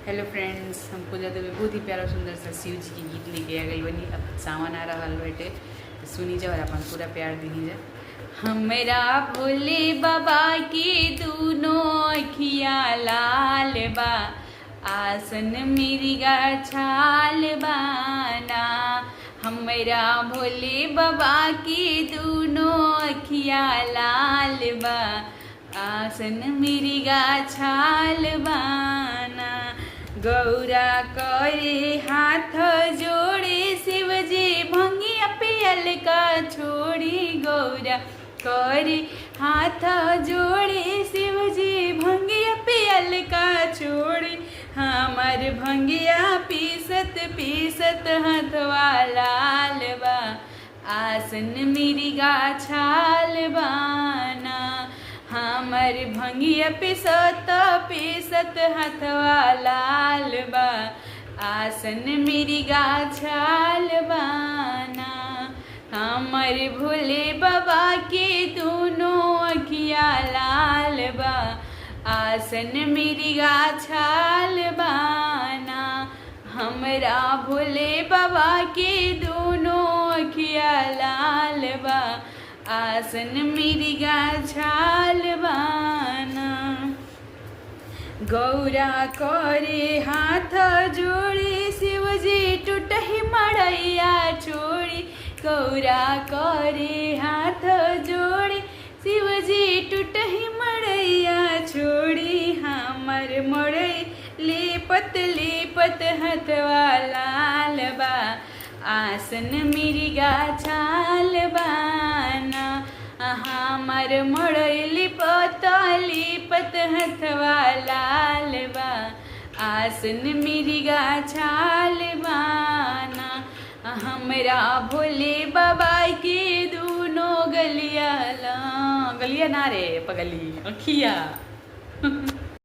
Hello friends, हम पूजा देवी बहुत ही प्यारा सुंदर सा शिव जी की गीत लेके आ गई बनी। अब सावन आ रहा बेटे तो सुनी जा और अपन पूरा प्यार दी जा। हमरा भोले बाबा के दोनों अखिया लाल बा, आसन मिर्गा छाल बाना। हमरा भोले बाबा के दोनों अखिया लाल बा, आसन मिर्गा छाल बाना। गौरा करे हाथ जोड़े शिवजी भंगिया पियल का छोड़ी। गौरा करे हाथ जोड़े शिवजी भंगिया पियल का छोड़ी। हमार भंगिया पीसत पीसत हथवा लाल बा, आसन मिर्गा छाल बाना। हमर भंगिया पीसत पीसत हथवा लाल बा, आसन मिर्गा छाल बाना। हमर भोले बाबा के दोनों अखिया लाल बा, आसन मिर्गा छाल बाना। हमरा भोले बाबा के दोनों अखिया लाल बा, आसन मिर्गा छाल बाना। गौरा करे हाथ जोड़ी शिवजी टूटही मड़ैया छोड़ी। गौरा करे हाथ जोड़ी शिवजी टूटही मड़ैया छोड़ी। हमर मड़ई लेपत लेपत हथवा लाल बा, आसन मिर्गा छाल बाना। हमर मड़ई लिपत लिपत हथवा लाल बा, आसन मिर्गा छाल बाना। हमरा भोले बाबा के दोनों गलिया ना रे पगली अखिया